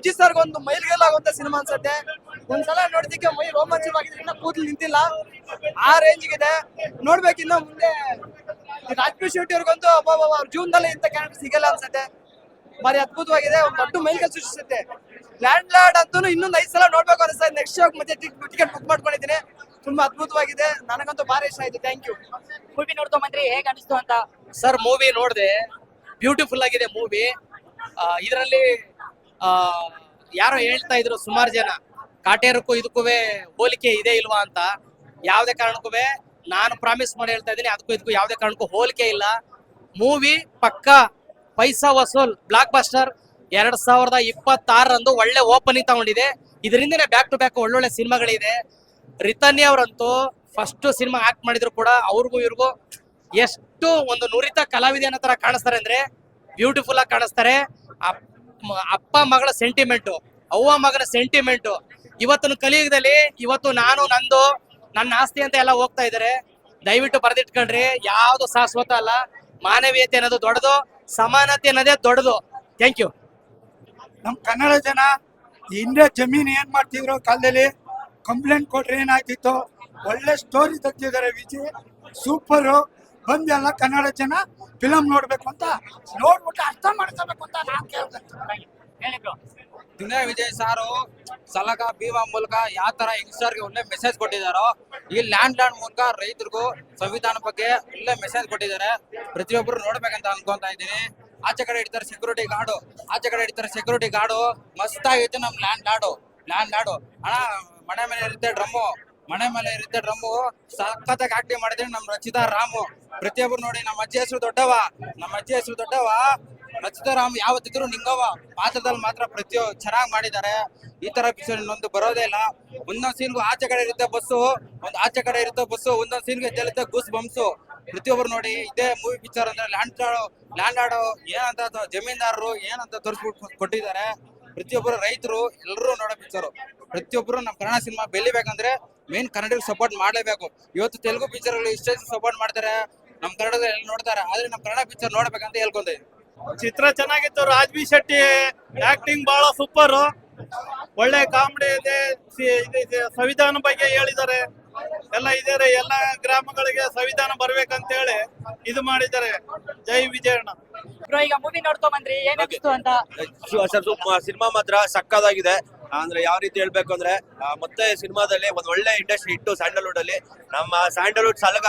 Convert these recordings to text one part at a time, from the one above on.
ವಿಜಿ ಸರ್ಗೆ ಒಂದು ಮೈಲ್ಗೆಲ್ಲಾಗುವಂತ ಸಿನಿಮಾ ಅನ್ಸುತ್ತೆ. ಒಂದ್ಸಲ ನೋಡಿದಕ್ಕೆ ಮೈ ರೋಮಾಂಚನವಾಗಿದೆ, ಇನ್ನ ಕೂದಲು ನಿಂತಿಲ್ಲ, ಆ ರೇಂಜ್ ಇದೆ. ನೋಡ್ಬೇಕಿನ್ನ ಮುಂದೆ. ರಾಜ್ಬಿ ಶೆಟ್ಟಿ ಅವ್ರಿಗಂತೂ ಅವ್ರ ಜೀವನದಲ್ಲಿ ಇಂಥ ಕ್ಯಾರೆಕ್ಟರ್ ಸಿಗಲ್ಲ ಅನ್ಸುತ್ತೆ. ಬಾರಿ ಅದ್ಭುತವಾಗಿದೆ, ಒಂದು ದೊಡ್ಡ ಮೈಲ್ಗೆ ಸೃಷ್ಟಿಸುತ್ತೆ. ಲ್ಯಾಂಡ್ ಲಾರ್ಡ್ ಅಂತೂ ಇನ್ನೊಂದು 5 ಸಲ ನೋಡ್ಬೇಕು ಅನಿಸ್ತಾ. ನೆಕ್ಸ್ಟ್ ಶೋ ಮತ್ತೆ ಟಿಕೆಟ್ ಬುಕ್ ಮಾಡ್ಕೊಂಡಿದ್ದೀನಿ. ತುಂಬಾ ಅದ್ಭುತವಾಗಿದೆ, ನನಗಂತೂ ಭಾರಿ ಇಷ್ಟ ಆಯ್ತು. Thank you. ಮೂವಿ ನೋಡ್ಕೊಂಬಂದ್ರಿ, ಹೇಗೆ ಅನಿಸ್ತು ಅಂತ? ಸರ್ ಮೂವಿ ನೋಡಿದೆ, ಬ್ಯೂಟಿಫುಲ್ ಆಗಿದೆ ಮೂವಿ. ಇದರಲ್ಲಿ ಯಾರೋ ಹೇಳ್ತಾ ಇದ್ರು ಸುಮಾರು ಜನ, ಕಾಟೇರಕ್ಕೂ ಇದಕ್ಕೂ ಹೋಲಿಕೆ ಇದೆ ಇಲ್ವಾ ಅಂತ. ಯಾವುದೇ ಕಾರಣಕ್ಕೂ ನಾನು ಪ್ರಾಮಿಸ್ ಮಾಡಿ ಹೇಳ್ತಾ ಇದ್ದೀನಿ, ಅದಕ್ಕೂ ಇದಕ್ಕೂ ಯಾವುದೇ ಕಾರಣಕ್ಕೂ ಹೋಲಿಕೆ ಇಲ್ಲ. ಮೂವಿ ಪಕ್ಕಾ ಪೈಸಾ ವಸೂಲ್ ಬ್ಲಾಕ್ ಬಸ್ಟರ್. 2026 ಒಳ್ಳೆ ಓಪನಿಂಗ್ ತಗೊಂಡಿದೆ. ಇದರಿಂದನೇ ಬ್ಯಾಕ್ ಟು ಬ್ಯಾಕ್ ಒಳ್ಳೊಳ್ಳೆ ಸಿನಿಮಾಗಳಿದೆ. ರಿತನ್ಯ ಅವರಂತೂ ಫಸ್ಟ್ ಸಿನಿಮಾ ಆಕ್ಟ್ ಮಾಡಿದ್ರು ಕೂಡ ಅವ್ರಿಗೂ ಇವ್ರಿಗೂ ಎಷ್ಟು ಒಂದು ನುರಿತ ಕಲಾವಿದೆ ಅನ್ನೋ ತರ ಕಾಣಿಸ್ತಾರೆ ಅಂದ್ರೆ ಬ್ಯೂಟಿಫುಲ್ ಆಗಿ ಕಾಣಿಸ್ತಾರೆ. ಅಪ್ಪ ಮಗಳ ಸೆಂಟಿಮೆಂಟು, ಅವ್ವ ಮಗನ ಸೆಂಟಿಮೆಂಟು ಇವತ್ತಿನ ಕಲಿಯುಗದಲ್ಲಿ ಇವತ್ತು ನಾನು ನಂದು ನನ್ನ ಆಸ್ತಿ ಅಂತ ಎಲ್ಲ ಹೋಗ್ತಾ ಇದಾರೆ. ದಯವಿಟ್ಟು ಬರೆದಿಟ್ಕೊಳ್ರಿ, ಯಾವ್ದು ಶಾಶ್ವತ ಅಲ್ಲ. ಮಾನವೀಯತೆ ಅನ್ನೋದು ದೊಡ್ಡದು, ಸಮಾನತೆ ಅನ್ನೋದೇ ದೊಡ್ಡದು. Thank you. ನಮ್ ಕನ್ನಡ ಜನ ಹಿಂದೆ ಜಮೀನ್ ಏನ್ ಮಾಡ್ತಿದ್ರು ಕಾಲದಲ್ಲಿ, ಕಂಪ್ಲೇಂಟ್ ಕೊಟ್ರೆ ಏನಾಗ್ತಿತ್ತು. ಒಳ್ಳೆ ಸ್ಟೋರಿ ತೆಗ್ದಿದ್ದಾರೆ ವಿಜಯ್, ಸೂಪರ್. ಬಂದೆಲ್ಲ ಕನ್ನಡ ಜನ ಫಿಲಂ ನೋಡ್ಬೇಕು ಅಂತ, ನೋಡ್ಬಿಟ್ಟು ಅರ್ಥ ಮಾಡ್ಕೋಬೇಕು ಅಂತ ನಾನ್ ಕೇಳ್ಬೇಕು. ದುನಿಯಾ ವಿಜಯ್ ಸಾರು ಸಲಗ ಭೀಮಾ ಮೂಲಕ ಯಾವ ತರ ಯಂಗ್ಸ್ಟರ್ಗೆ ಒಳ್ಳೆ ಮೆಸೇಜ್ ಕೊಟ್ಟಿದ್ದಾರೋ, ಈ ಲ್ಯಾಂಡ್ ಮೂಲಕ ರೈತರಿಗೂ ಸಂವಿಧಾನ ಬಗ್ಗೆ ಒಳ್ಳೆ ಮೆಸೇಜ್ ಕೊಟ್ಟಿದ್ದಾರೆ. ಪ್ರತಿಯೊಬ್ಬರು ನೋಡ್ಬೇಕಂತ ಅನ್ಕೊಂತ ಇದ್ದೀನಿ. ಆಚೆ ಕಡೆ ಇಡ್ತಾರೆ ಸೆಕ್ಯೂರಿಟಿ ಗಾರ್ಡು, ಆಚೆ ಕಡೆ ಇಡ್ತಾರೆ ಸೆಕ್ಯೂರಿಟಿ ಗಾರ್ಡು. ಮಸ್ತ್ ಆಗೈತೆ ನಮ್ ಲ್ಯಾಂಡ್ ಲಾರ್ಡು ಅಣ್ಣ. ಮನೆ ಮೇಲೆ ಇರುತ್ತೆ ಡ್ರಮ್ಮು, ಮನೆ ಮೇಲೆ ಇರುತ್ತೆ ಡ್ರಮ್ಮು. ಸಖತ್ತಾಗಿ ಆಕ್ಟಿಂಗ್ ಮಾಡಿದ್ರೆ ನಮ್ ರಚಿತಾ ರಾಮು. ಪ್ರತಿಯೊಬ್ಬರು ನೋಡಿ, ನಮ್ಮ ಅಜ್ಜಿ ಹೆಸರು ದೊಡ್ಡವ, ರಚಿತಾ ರಾಮ್ ಯಾವತ್ತಿದ್ರು ನಿಂಗವ ಪಾತ್ರದಲ್ಲಿ ಮಾತ್ರ ಚೆನ್ನಾಗಿ ಮಾಡಿದ್ದಾರೆ. ಈ ತರ ಪಿಕ್ಚರ್ ಇನ್ನೊಂದು ಬರೋದೇ ಇಲ್ಲ. ಒಂದೊಂದ್ ಸೀನ್ಗೂ ಆಚೆ ಕಡೆ ಇರುತ್ತೆ ಬಸ್ಸು, ಒಂದೊಂದ್ ಸೀನ್ಗೆ ಎದ್ದೇಳುತ್ತೆ ಗೂಸ್ ಬಂಪ್ಸು. ಪ್ರತಿಯೊಬ್ಬರು ನೋಡಿ, ಇದೇ ಮೂವಿ ಪಿಕ್ಚರ್ ಅಂದ್ರೆ ಲ್ಯಾಂಡ್ ಆಡೋ ಏನಂತ ಜಮೀನ್ದಾರರು ಏನಂತ ತೋರಿಸ್ಬಿಟ್ಟು ಕೊಟ್ಟಿದ್ದಾರೆ. ಪ್ರತಿಯೊಬ್ಬರು ರೈತರು ಎಲ್ಲರೂ ನೋಡೋ ಪಿಕ್ಚರು. ಪ್ರತಿಯೊಬ್ಬರು ನಮ್ಮ ಕನ್ನಡ ಸಿನಿಮಾ ಬೆಳಿಬೇಕಂದ್ರೆ ಮೇನ್ ಕನ್ನಡಿಗರು ಸಪೋರ್ಟ್ ಮಾಡಲೇಬೇಕು. ಇವತ್ತು ತೆಲುಗು ಪಿಕ್ಚರ್ ಇಷ್ಟೇ ಸಪೋರ್ಟ್ ಮಾಡ್ತಾರೆ, ನಮ್ಮ ಕನ್ನಡದಲ್ಲಿ ನೋಡ್ತಾರೆ, ಆದ್ರೆ ನಮ್ಮ ಕನ್ನಡ ಪಿಕ್ಚರ್ ನೋಡ್ಬೇಕಂತ ಹೇಳ್ಕೊಂತೀವಿ. ಚಿತ್ರ ಚೆನ್ನಾಗಿತ್ತು. ರಾಜ್ಬಿ ಶೆಟ್ಟಿ ಆಕ್ಟಿಂಗ್ ಬಹಳ ಸೂಪರ್, ಒಳ್ಳೆ ಕಾಮಿಡಿ ಇದೆ. ಸಂವಿಧಾನ ಬಗ್ಗೆ ಹೇಳಿದ್ದಾರೆ, ಎಲ್ಲ ಇದಾರೆ. ಎಲ್ಲ ಗ್ರಾಮಗಳಿಗೆ ಸಂವಿಧಾನ ಬರ್ಬೇಕಂತ ಹೇಳಿ ಇದು ಮಾಡಿದ್ದಾರೆ. ಜೈ ವಿಜಯಣ್ಣ. ಈಗ ಮೂವಿ ನೋಡ್ಕೊಂಬಂದ್ರಿ, ಏನಿಸ್ತು ಅಂತ? ಸಿನಿಮಾ ಮಾತ್ರ ಸಕ್ಕದಾಗಿದೆ. ಅಂದ್ರೆ ಯಾವ ರೀತಿ ಹೇಳ್ಬೇಕು ಅಂದ್ರೆ, ಮತ್ತೆ ಸಿನಿಮಾದಲ್ಲಿ ಒಂದ್ ಒಳ್ಳೆ ಇಂಡಸ್ಟ್ರಿ ಹಿಟ್ಟು ಸ್ಯಾಂಡಲ್ವುಡ್ ಅಲ್ಲಿ. ನಮ್ಮ ಸ್ಯಾಂಡಲ್ವುಡ್ ಸಲಗ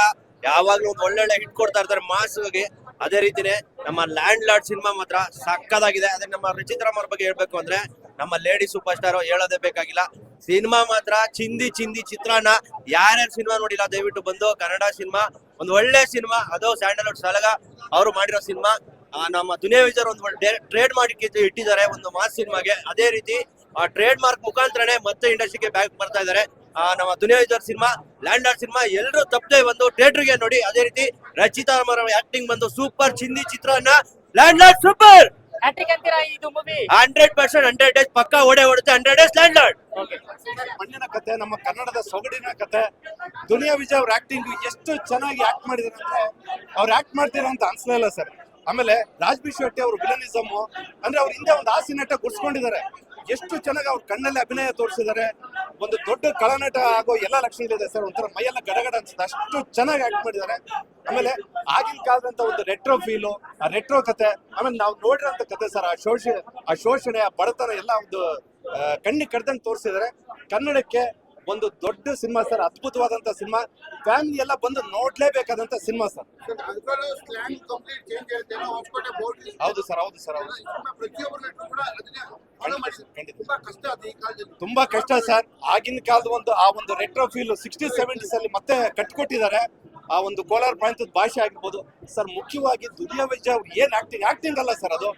ಯಾವಾಗ್ಲೂ ಒಂದ್ ಒಳ್ಳೊಳ್ಳೆ ಹಿಟ್ ಕೊಡ್ತಾ ಇರ್ತಾರೆ ಮಾಸ್ಗೆ. ಅದೇ ರೀತಿನೇ ನಮ್ಮ ಲ್ಯಾಂಡ್ ಲಾರ್ಡ್ ಸಿನಿಮಾ ಮಾತ್ರ ಸಕ್ಕದಾಗಿದೆ. ಅದೇ ನಮ್ಮ ರಚಿತಾರಾಮ್ ಅವ್ರ ಬಗ್ಗೆ ಹೇಳ್ಬೇಕು ಅಂದ್ರೆ, ನಮ್ಮ ಲೇಡಿ ಸೂಪರ್ ಸ್ಟಾರ್ ಹೇಳೋದೇ ಬೇಕಾಗಿಲ್ಲ. ಸಿನಿಮಾ ಮಾತ್ರ ಚಿಂದಿ ಚಿತ್ರಾನ್ನ. ಯಾರ್ಯಾರು ಸಿನಿಮಾ ನೋಡಿಲ್ಲ ದಯವಿಟ್ಟು ಬಂದು, ಕನ್ನಡ ಸಿನಿಮಾ ಒಂದ್ ಒಳ್ಳೆ ಸಿನಿಮಾ. ಅದು ಸ್ಯಾಂಡಲ್ವುಡ್ ಸಲಗ ಅವರು ಮಾಡಿರೋ ಸಿನಿಮಾ. ನಮ್ಮ ದುನಿಯಾ ವಿಜಯ್ ಒಂದು ಟ್ರೇಡ್ ಮಾಡಿ ಇಟ್ಟಿದ್ದಾರೆ ಒಂದು ಮಾಸ್ ಸಿನಿಮಾಗೆ. ಅದೇ ರೀತಿ ಆ ಟ್ರೇಡ್ ಮಾರ್ಕ್ ಮುಖಾಂತರನೇ ಮತ್ತೆ ಇಂಡಸ್ಟ್ರಿಗೆ ಬ್ಯಾಕ್ ಬರ್ತಾ ಇದ್ದಾರೆ. ನಮ್ಮ Duniya Vijay cinema, Landlord cinema ಎಲ್ಲರೂ ತಪ್ಪದೆ ಬಂದು ಥಿಯೇಟರ್ಗೆ ನೋಡಿ. ಅದೇ ರೀತಿ ರಚಿತಾ ರಾಮ್ ಅವರ ಆಕ್ಟಿಂಗ್ ಬಂದು ಸೂಪರ್. ಚಿಂದಿ ಚಿತ್ರಾನ್ನ, ಲ್ಯಾಂಡ್ ಲಾರ್ಡ್ ಸೂಪರ್. ಹ್ಯಾಟ್ರಿಕ್ ಅಂತೀರಾ ಇದು ಮೂವಿ? 100% 100 ಡೇಸ್ ಪಕ್ಕಾ ಓಡುತ್ತೆ. 100 ಡೇಸ್ ಲ್ಯಾಂಡ್ ಲಾರ್ಡ್. ಮಣ್ಣಿನ ಕತೆ, ನಮ್ಮ ಕನ್ನಡದ ಸೊಗಡಿನ ಕತೆ. ದುನಿಯಾ ವಿಜಯ್ ಅವ್ರ ಆಕ್ಟಿಂಗ್ ಎಷ್ಟು ಚೆನ್ನಾಗಿ ಆಕ್ಟ್ ಮಾಡಿದಾರೆ ಅಂದ್ರೆ, ಅವ್ರು ಆಕ್ಟ್ ಮಾಡ್ತೀರಾ ಅಂತ ಅನ್ಸಲೇ ಇಲ್ಲ ಸರ್. ಆಮೇಲೆ ರಾಜ್ಬಿ ಶೆಟ್ಟಿ ಅವರು ವಿಲನಿಸಮ್ ಅಂದ್ರೆ ಅವ್ರ ಹಿಂದೆ ಒಂದು ಹಾಸ್ಯ ನಟ ಗುರ್ಸ್ಕೊಂಡಿದ್ದಾರೆ. ಎಷ್ಟು ಚೆನ್ನಾಗಿ ಅವ್ರ ಕಣ್ಣಲ್ಲಿ ಅಭಿನಯ ತೋರಿಸಿದ್ದಾರೆ. ಒಂದು ದೊಡ್ಡ ಕಳನಟ ಆಗೋ ಎಲ್ಲ ಲಕ್ಷಣಗಳಿದೆ ಸರ್. ಒಂಥರ ಮೈಯೆಲ್ಲ ಗಡಗಡ ಅನ್ಸುತ್ತೆ, ಅಷ್ಟು ಚೆನ್ನಾಗಿ ಆಕ್ಟ್ ಮಾಡಿದ್ದಾರೆ. ಆಮೇಲೆ ಆಗಿನ ಕಾಲದಂತ ಒಂದು ರೆಟ್ರೋ ಫೀಲು, ಆ ರೆಟ್ರೋ ಕತೆ, ಆಮೇಲೆ ನಾವು ನೋಡಿರೋಂಥ ಕತೆ ಸರ್. ಆ ಶೋಷಣೆ, ಆ ಬಡತನ ಎಲ್ಲ ಒಂದು ಕಣ್ಣಿಗೆ ಕಡ್ದಂಗೆ ತೋರಿಸಿದ್ದಾರೆ. ಕನ್ನಡಕ್ಕೆ ಒಂದು ದೊಡ್ಡ ಸಿನಿಮಾ ಸರ್, ಅದ್ಭುತವಾದಂತ ಸಿನಿಮಾ. ಫ್ಯಾಮಿಲಿ ಎಲ್ಲ ಬಂದು ನೋಡ್ಲೇಬೇಕಾದಂತ ಸಿನಿಮಾ ಸರ್. ಹೌದು ಸರ್, ತುಂಬಾ ಕಷ್ಟ ಸರ್. ಆಗಿನ ಕಾಲದ ಆ ಒಂದು ರೆಟ್ರೋ ಫೀಲ್ 60s 70s ಅಲ್ಲಿ ಮತ್ತೆ ಕಟ್ಕೊಟ್ಟಿದ್ದಾರೆ. ಆ ಒಂದು ಕೋಲಾರ ಪ್ರಾಂತ್ಯದ ಭಾಷೆ ಆಗಿರ್ಬೋದು ಸರ್. ಮುಖ್ಯವಾಗಿ ದುನಿಯಾ ವಿಜಯ್ ಅವ್ರು ಏನ್ ಆಕ್ಟಿಂಗ್ ಅಲ್ಲ ಸರ್, ಅದು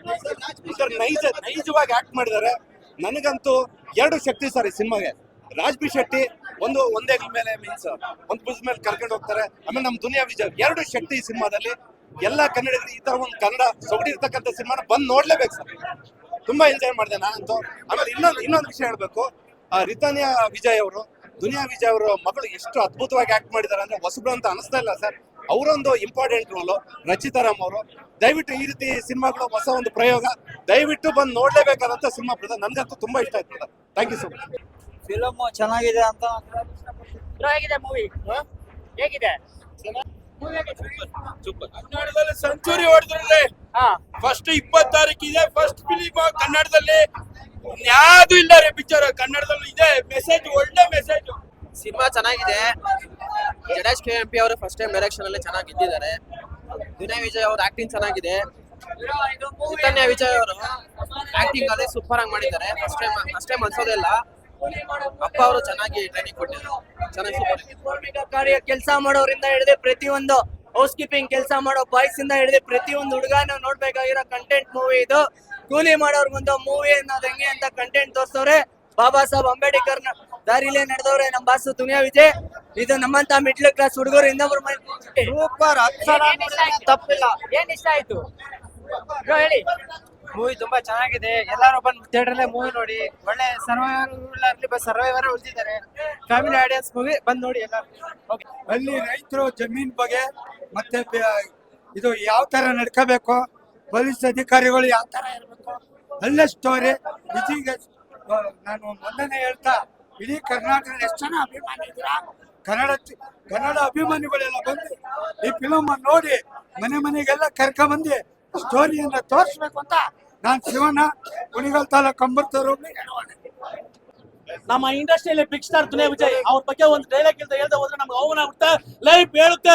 ನೈಜವಾಗಿ ಆಕ್ಟ್ ಮಾಡಿದ್ದಾರೆ. ನನಗಂತೂ 2 ಶಕ್ತಿ ಸರ್ ಈ ಸಿನಿಮಾಗೆ. ರಾಜ್ಬಿ ಶೆಟ್ಟಿ ಒಂದೇ ಮೇಲೆ ಮೀನ್ಸ್ ಒಂದ್ ಭುಜ ಮೇಲೆ ಕರ್ಕೊಂಡು ಹೋಗ್ತಾರೆ. ಆಮೇಲೆ ನಮ್ ದುನಿಯಾ ವಿಜಯ್ 2 ಶಕ್ತಿ ಈ ಸಿನಿಮಾದಲ್ಲಿ. ಎಲ್ಲಾ ಕನ್ನಡಿಗರು ಈ ತರ ಒಂದು ಕನ್ನಡ ಸೊಗಡಿ ಇರ್ತಕ್ಕಂಥ ಸಿನಿಮಾನ ಬಂದ್ ನೋಡ್ಲೇಬೇಕು ಸರ್. ತುಂಬಾ ಎಂಜಾಯ್ ಮಾಡಿದೆ ನಾನಂತೂ. ಆಮೇಲೆ ಇನ್ನೊಂದು ವಿಷಯ ಹೇಳ್ಬೇಕು, ರಿತನ್ಯಾ ವಿಜಯ್ ಅವರು, ದುನಿಯಾ ವಿಜಯ್ ಅವರ ಮಗಳು ಎಷ್ಟು ಅದ್ಭುತವಾಗಿ ಆಕ್ಟ್ ಮಾಡಿದ್ದಾರೆ ಅಂದ್ರೆ ಹೊಸಬ್ರು ಅಂತ ಅನಿಸ್ತಾ ಇಲ್ಲ ಸರ್. ಅವರೊಂದು ಇಂಪಾರ್ಟೆಂಟ್ ರೋಲು. ರಚಿತಾರಾಮ್ ಅವರು ದಯವಿಟ್ಟು ಈ ರೀತಿ ಸಿನಿಮಾಗಳು ಹೊಸ ಒಂದು ಪ್ರಯೋಗ, ದಯವಿಟ್ಟು ಬಂದು ನೋಡ್ಲೇಬೇಕಾದಂತ ಸಿನಿಮಾ ಬ್ರದರ್. ನನ್ಗಂತೂ ತುಂಬಾ ಇಷ್ಟ ಆಯ್ತು brother. Thank you so much. Film ಚೆನ್ನಾಗಿದೆ ಅಂತ ಬ್ರೋ ಹೇಗಿದೆ ಮೂವಿ ಹೇಗಿದೆ ಕನ್ನಡದಲ್ಲಿ ಸೆಂಚುರಿ ಹೊಡೆದ್ರಲ್ಲಿ ಹಾ ಫಸ್ಟ್ 20 ತಾರೀಕಿದೆ ಫಸ್ಟ್ ಫಿಲಿಮ್ ಕನ್ನಡದಲ್ಲಿ. ಯಾವ್ದು ಇಲ್ಲ ರೀ ಪಿಕ್ಚರ್ ಕನ್ನಡದಲ್ಲಿ ಇದೆ. ಮೆಸೇಜ್ ಒಳ್ಳೆ ಮೆಸೇಜ್. ಸಿನಿಮಾ ಚೆನ್ನಾಗಿದೆ. ಜಡೇಶ್ KMP ಅವರು ಫಸ್ಟ್ ಟೈಮ್ ಡೈರೆಕ್ಷನ್ ಅಲ್ಲಿ ಚೆನ್ನಾಗಿ ಇದ್ದಿದ್ದಾರೆ. ವಿನಯ್ ವಿಜಯ್ ಅವ್ರ ಆಕ್ಟಿಂಗ್ ಚೆನ್ನಾಗಿದೆ. ಚೈತನ್ಯ ವಿಜಯ್ ಅವರು ಆಕ್ಟಿಂಗ್ ಅಲ್ಲಿ ಸೂಪರ್ ಆಗಿ ಮಾಡಿದ್ದಾರೆ. ಫಸ್ಟ್ ಟೈಮ್ ಅನ್ಸೋದಿಲ್ಲ. ಅಪ್ಪ ಅವರು ಚೆನ್ನಾಗಿ ಟ್ರೈನಿಂಗ್ ಕೊಟ್ಟಿದ್ದಾರೆ. ಚೆನ್ನಾಗಿ ಸೂಪರ್ ಕೆಲಸ ಮಾಡೋರಿಂದ ಹಿಡಿದು ಪ್ರತಿಯೊಂದು ಹೌಸ್ ಕೀಪಿಂಗ್ ಕೆಲಸ ಮಾಡೋ ಬಾಯ್ಸ್ ಇಂದ ಹಿಡಿದು ಪ್ರತಿಯೊಂದು ಹುಡುಗನ ನೋಡ್ಬೇಕಾಗಿರೋ ಕಂಟೆಂಟ್ ಮೂವಿ ಇದು. ಕೂಲಿ ಮಾಡೋರ್ಗೊಂದು ಮೂವಿ ಅನ್ನೋದು ಹೆಂಗೆ ಅಂತ ಕಂಟೆಂಟ್ ತೋರ್ಸವ್ರೆ. ಬಾಬಾ ಸಾಹೇಬ್ ಅಂಬೇಡ್ಕರ್ ದಾರಿಲೇ ನಡೆದವ್ರೆ ನಮ್ಮ ಬಾಸು ದುನಿಯಾ ವಿಜಯ್. ಇದು ನಮ್ಮಂತ ಮಿಡ್ಲ್ ಕ್ಲಾಸ್ ಹುಡುಗರು ಇನ್ನೊಬ್ರು ಸೂಪರ್. ತಪ್ಪಿಲ್ಲ ಏನ್ ಇಷ್ಟ ಆಯ್ತು ಬ್ರೋ ಹೇಳಿ ಮೂವಿ ತುಂಬಾ ಚೆನ್ನಾಗಿದೆ. ಎಲ್ಲರೂ ಬಂದು ಥಿಯೇಟರ್ ಮೂವಿ ನೋಡಿ. ಒಳ್ಳೆ ಸರ್ವೈವರ್ ಉಳಿದಿದ್ದಾರೆ. ಫ್ಯಾಮಿಲಿ ಆಡಿಯನ್ಸ್ ಮೂವಿ ಬಂದ್ ನೋಡಿ ಎಲ್ಲ. ಅಲ್ಲಿ ರೈತರು ಜಮೀನ್ ಬಗ್ಗೆ ಮತ್ತೆ ಇದು ಯಾವ ತರ ನಡ್ಕೋಬೇಕು, ಪೊಲೀಸ್ ಅಧಿಕಾರಿಗಳು ಯಾವ ತರ ಇರಬೇಕು, ಒಳ್ಳೆ ಸ್ಟೋರಿ. ಇದೀಗ ನಾನು ಮೊದಲನೇ ಹೇಳ್ತಾ ಇಡೀ ಕರ್ನಾಟಕದಲ್ಲಿ ಎಷ್ಟು ಜನ ಅಭಿಮಾನಿ ಇದ್ದೀರಾ, ಕನ್ನಡ ಅಭಿಮಾನಿಗಳೆಲ್ಲ ಬಂದು ಈ ಫಿಲಮ್ ನೋಡಿ ಮನೆಗೆಲ್ಲ ಕರ್ಕೊಂಡ್ಬಂದು ಸ್ಟೋರಿಯನ್ನ ತೋರಿಸ್ಬೇಕು ಅಂತ ನಾನು ಶಿವಣ್ಣ, ಕುಣಿಗಲ್ ತಾಲೂಕು ಕಂಬರ್ತೂರು ನಮ್ಮ ಇಂಡಸ್ಟ್ರಿಯಲ್ಲಿ ಬಿಗ್ ಸ್ಟಾರ್ ದುನಿಯಾ ವಿಜಯ್ ಅವ್ರ ಬಗ್ಗೆ ಒಂದು ಡೈಲಾಗ್ ಅಂತ ಹೇಳ್ದೆ ಹೋದ್ರೆ ನಮ್ಗೆ ಅವಮಾನ ಆಗುತ್ತೆ. ಲೈಫ್ ಹೇಳುತ್ತೆ,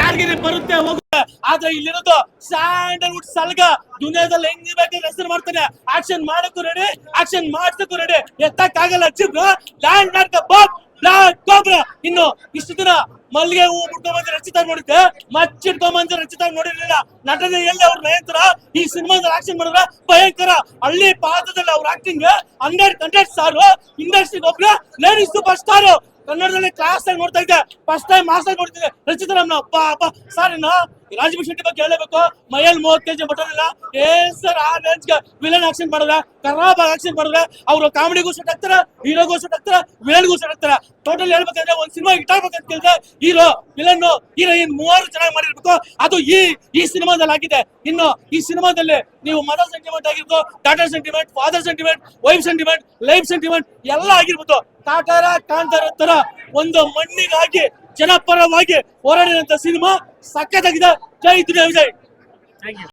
ಯಾರಿಗಿರಿ ಬರುತ್ತೆ ಹೋಗುತ್ತೆ. ಆದ್ರೆ ಇಲ್ಲಿರೋದು ಸ್ಯಾಂಡಲ್ವುಡ್ ಸಲ್ಗ. ದುನಿಯಾದಲ್ಲಿ ಹೆಂಗ್ ಬೇಕಾದ್ರೆ ಹೆಸರು ಮಾಡ್ತಾನೆ. ಆಕ್ಷನ್ ಮಾಡಕ್ಕೂ ರೆಡಿ, ಆಕ್ಷನ್ ಮಾಡ್ಸಕ್ಕೂ ರೆಡಿ. ಎತ್ತಕ್ಕಾಗಲ್ಲ ಚಿಬ್ರು Landlord Bob black cobra. ಇನ್ನು ಇಷ್ಟು ದಿನ ಮಲ್ಲಿಗೆ ಹೂ ಬಿಟ್ಕೊಂಡ್ಬಂದು ರಚಿತಾ ನೋಡಿದ್ದೆ, ಮಚ್ಚಿಟ್ಕೊಂಡ್ಬಂದು ರಚಿತಾ ನೋಡಿರ್ಲಿಲ್ಲ. ನಟನೆ ಎಲ್ಲಿ ಅವ್ರ ನಯಂತರ ಈ ಸಿನಿಮಾದಲ್ಲಿ ಆಕ್ಷನ್ ಮಾಡಿದ್ರೆ ಭಯಂಕರ. ಹಳ್ಳಿ ಪಾತ್ರದಲ್ಲಿ ಅವ್ರ ಆಕ್ಟಿಂಗ್ 100 ಸಾರು. ಇಂಡಸ್ಟ್ರಿಗೆ ಒಬ್ರು ಲೇಡಿ ಸೂಪರ್ ಸ್ಟಾರ್. ಕನ್ನಡದಲ್ಲಿ ಕ್ಲಾಸ್ ಆಗಿ ನೋಡ್ತಾ ಇದ್ದೆ. ಫಸ್ಟ್ ಟೈಮ್ ಮಾಸ್ ಆಗಿ ನೋಡ್ತಿದ್ದೆ ರಚಿತಾರಾಮ್ನ. ಅಪ್ಪ ಸರ್ ಇನ್ನು ರಾಜಬಿ ಶೆಟ್ಟಿ ಬಗ್ಗೆ ಹೇಳಬೇಕು. ಮೈಯಲ್ಲಿ 30 kg ಬಟ್ಟೋದಿಲ್ಲ ಏನ್ ಸರ್. ಆ ರೇಂಜ್ಗೆ ವಿಲನ್ ಆಕ್ಷನ್ ಮಾಡಿದ್ರೆ, ಖರಾಬ್ ಆಕ್ಷನ್ ಮಾಡಿದ್ರೆ ಅವ್ರು ಕಾಮಿಡಿಗೂ ಸೆಟ್ ಆಗ್ತಾರೆ, ಹೀರೋಗೂ ಸೆಟ್ ಆಗ್ತಾರೆ, ವಿಲನ್ಗೂ ಸೆಟ್ ಆಗ್ತಾರೆ. ಟೋಟಲ್ ಹೇಳ್ಬೇಕಂದ್ರೆ ಒಂದ್ ಸಿನಿಮಾ ಹಿಟ್ ಆಗ್ಬೇಕಂತ ಕೇಳಿದ್ರೆ ಹೀರೋ, ವಿಲನ್, ಹೀರೋಯಿನ್ 3 ಚೆನ್ನಾಗಿ ಮಾಡಿರ್ಬೇಕು. ಅದು ಈ ಸಿನಿಮಾದಲ್ಲಿ ಆಗಿದೆ. ಇನ್ನು ಈ ಸಿನಿಮಾದಲ್ಲಿ ನೀವು ಮದರ್ ಸೆಂಟಿಮೆಂಟ್ ಆಗಿರ್ಬೋದು, daughter sentiment, father sentiment, wife sentiment, life sentiment ಎಲ್ಲ ಆಗಿರ್ಬೋದು. ಕಾಂತಾರ ತರ ಒಂದು ಮಣ್ಣಿಗಾಗಿ ಜನಪರವಾಗಿ ಹೋರಾಡಿದಂತ ಸಿನಿಮಾ ಸಖತ್ತಾಗಿದೆ. ಜೈ ದುನಿಯಾ ವಿಜಯ್.